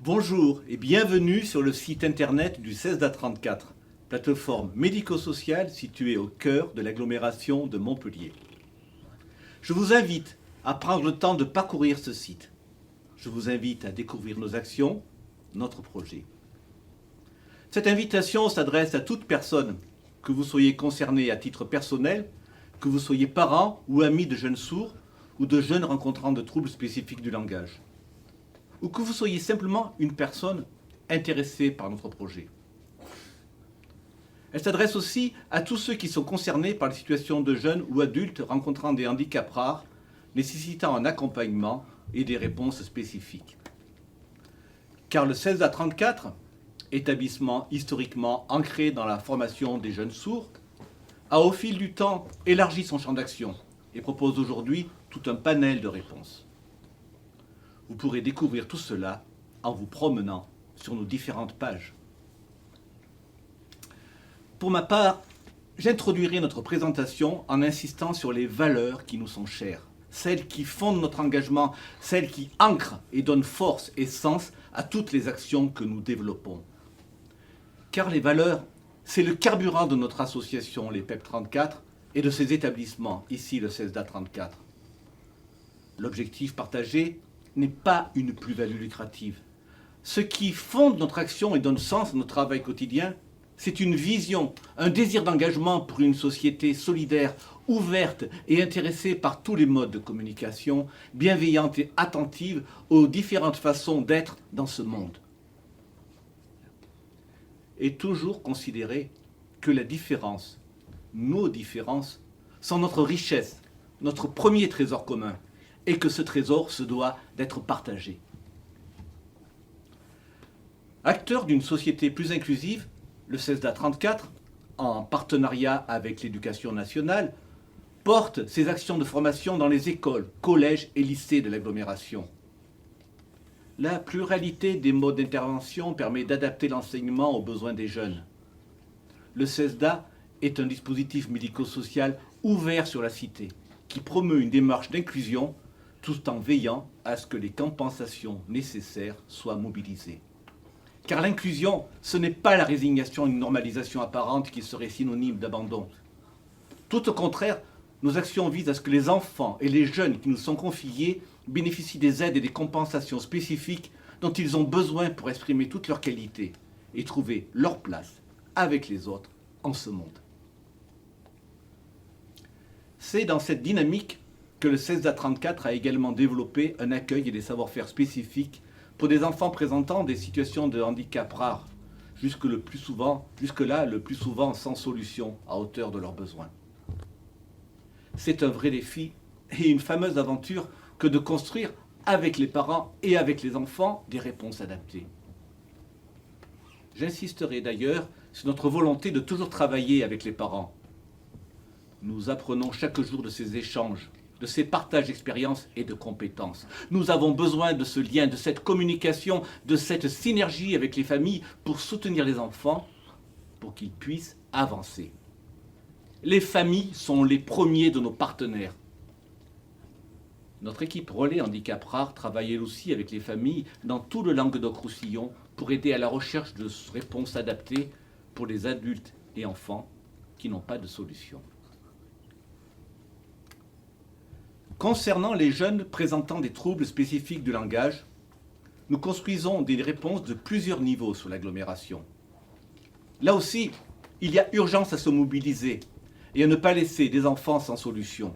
Bonjour et bienvenue sur le site internet du CESDA34, plateforme médico-sociale située au cœur de l'agglomération de Montpellier. Je vous invite à prendre le temps de parcourir ce site. Je vous invite à découvrir nos actions, notre projet. Cette invitation s'adresse à toute personne, que vous soyez concerné à titre personnel, que vous soyez parent ou ami de jeunes sourds ou de jeunes rencontrant de troubles spécifiques du langage, ou que vous soyez simplement une personne intéressée par notre projet. Elle s'adresse aussi à tous ceux qui sont concernés par les situations de jeunes ou adultes rencontrant des handicaps rares, nécessitant un accompagnement et des réponses spécifiques. Car le CESDA34, établissement historiquement ancré dans la formation des jeunes sourds, a au fil du temps élargi son champ d'action et propose aujourd'hui tout un panel de réponses. Vous pourrez découvrir tout cela en vous promenant sur nos différentes pages. Pour ma part, j'introduirai notre présentation en insistant sur les valeurs qui nous sont chères, celles qui fondent notre engagement, celles qui ancrent et donnent force et sens à toutes les actions que nous développons. Car les valeurs, c'est le carburant de notre association, les PEP34, et de ses établissements, ici le CESDA34. L'objectif partagé n'est pas une plus-value lucrative. Ce qui fonde notre action et donne sens à notre travail quotidien, c'est une vision, un désir d'engagement pour une société solidaire, ouverte et intéressée par tous les modes de communication, bienveillante et attentive aux différentes façons d'être dans ce monde. Et toujours considérer que la différence, nos différences, sont notre richesse, notre premier trésor commun, et que ce trésor se doit d'être partagé. Acteur d'une société plus inclusive, le CESDA34, en partenariat avec l'Éducation nationale, porte ses actions de formation dans les écoles, collèges et lycées de l'agglomération. La pluralité des modes d'intervention permet d'adapter l'enseignement aux besoins des jeunes. Le CESDA est un dispositif médico-social ouvert sur la cité, qui promeut une démarche d'inclusion tout en veillant à ce que les compensations nécessaires soient mobilisées. Car l'inclusion, ce n'est pas la résignation à une normalisation apparente qui serait synonyme d'abandon. Tout au contraire, nos actions visent à ce que les enfants et les jeunes qui nous sont confiés bénéficient des aides et des compensations spécifiques dont ils ont besoin pour exprimer toutes leurs qualités et trouver leur place avec les autres en ce monde. C'est dans cette dynamique que le CESDA34 a également développé un accueil et des savoir-faire spécifiques pour des enfants présentant des situations de handicap rares, jusque-là le plus souvent sans solution à hauteur de leurs besoins. C'est un vrai défi et une fameuse aventure que de construire avec les parents et avec les enfants des réponses adaptées. J'insisterai d'ailleurs sur notre volonté de toujours travailler avec les parents. Nous apprenons chaque jour de ces échanges, de ces partages d'expériences et de compétences. Nous avons besoin de ce lien, de cette communication, de cette synergie avec les familles pour soutenir les enfants, pour qu'ils puissent avancer. Les familles sont les premiers de nos partenaires. Notre équipe Relais Handicap Rare travaille elle aussi avec les familles dans tout le Languedoc-Roussillon pour aider à la recherche de réponses adaptées pour les adultes et enfants qui n'ont pas de solution. Concernant les jeunes présentant des troubles spécifiques du langage, nous construisons des réponses de plusieurs niveaux sur l'agglomération. Là aussi, il y a urgence à se mobiliser et à ne pas laisser des enfants sans solution.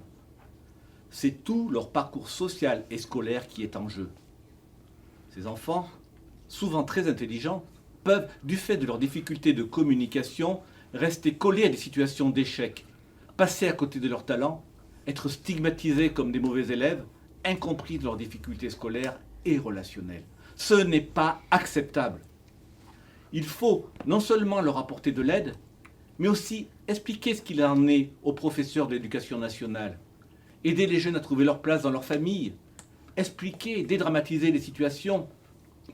C'est tout leur parcours social et scolaire qui est en jeu. Ces enfants, souvent très intelligents, peuvent, du fait de leurs difficultés de communication, rester collés à des situations d'échec, passer à côté de leurs talents, être stigmatisés comme des mauvais élèves, incompris de leurs difficultés scolaires et relationnelles. Ce n'est pas acceptable. Il faut non seulement leur apporter de l'aide, mais aussi expliquer ce qu'il en est aux professeurs de l'Éducation nationale, aider les jeunes à trouver leur place dans leur famille, expliquer et dédramatiser les situations,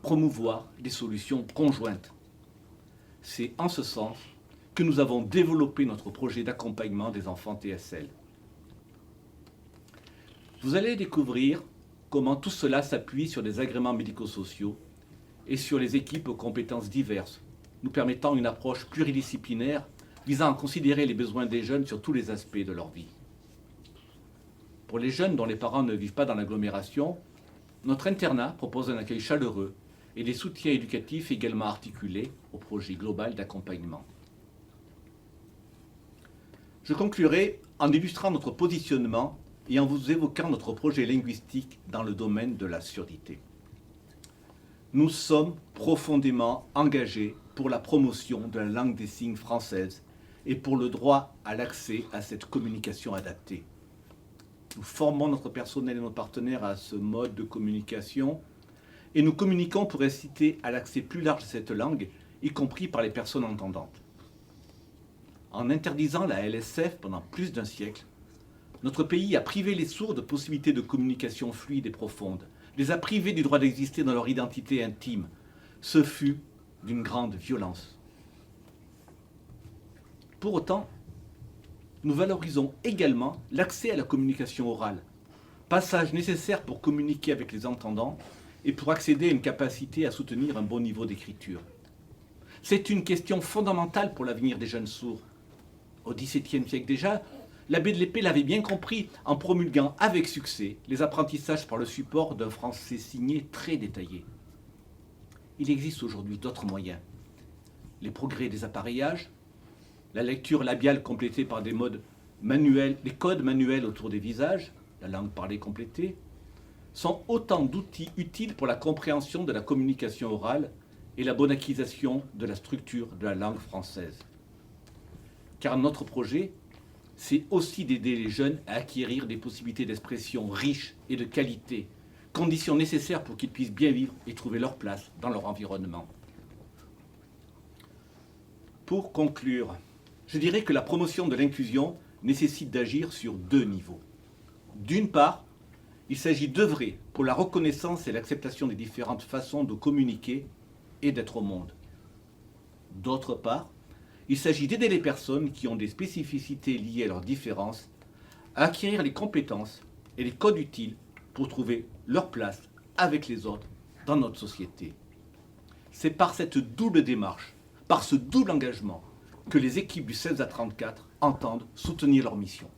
promouvoir des solutions conjointes. C'est en ce sens que nous avons développé notre projet d'accompagnement des enfants TSL. Vous allez découvrir comment tout cela s'appuie sur des agréments médico-sociaux et sur les équipes aux compétences diverses, nous permettant une approche pluridisciplinaire visant à considérer les besoins des jeunes sur tous les aspects de leur vie. Pour les jeunes dont les parents ne vivent pas dans l'agglomération, notre internat propose un accueil chaleureux et des soutiens éducatifs également articulés au projet global d'accompagnement. Je conclurai en illustrant notre positionnement et en vous évoquant notre projet linguistique dans le domaine de la surdité. Nous sommes profondément engagés pour la promotion de la langue des signes française et pour le droit à l'accès à cette communication adaptée. Nous formons notre personnel et nos partenaires à ce mode de communication et nous communiquons pour inciter à l'accès plus large à cette langue, y compris par les personnes entendantes. En interdisant la LSF pendant plus d'un siècle, notre pays a privé les sourds de possibilités de communication fluide et profonde, les a privés du droit d'exister dans leur identité intime. Ce fut d'une grande violence. Pour autant, nous valorisons également l'accès à la communication orale, passage nécessaire pour communiquer avec les entendants et pour accéder à une capacité à soutenir un bon niveau d'écriture. C'est une question fondamentale pour l'avenir des jeunes sourds. Au XVIIe siècle déjà, l'abbé de l'Épée l'avait bien compris en promulguant avec succès les apprentissages par le support d'un français signé très détaillé. Il existe aujourd'hui d'autres moyens. Les progrès des appareillages, la lecture labiale complétée par des codes manuels autour des visages, la langue parlée complétée, sont autant d'outils utiles pour la compréhension de la communication orale et la bonne acquisition de la structure de la langue française. Car notre projet, c'est aussi d'aider les jeunes à acquérir des possibilités d'expression riches et de qualité, conditions nécessaires pour qu'ils puissent bien vivre et trouver leur place dans leur environnement. Pour conclure, je dirais que la promotion de l'inclusion nécessite d'agir sur deux niveaux. D'une part, il s'agit d'œuvrer pour la reconnaissance et l'acceptation des différentes façons de communiquer et d'être au monde. D'autre part, il s'agit d'aider les personnes qui ont des spécificités liées à leurs différences à acquérir les compétences et les codes utiles pour trouver leur place avec les autres dans notre société. C'est par cette double démarche, par ce double engagement, que les équipes du 16 à 34 entendent soutenir leur mission.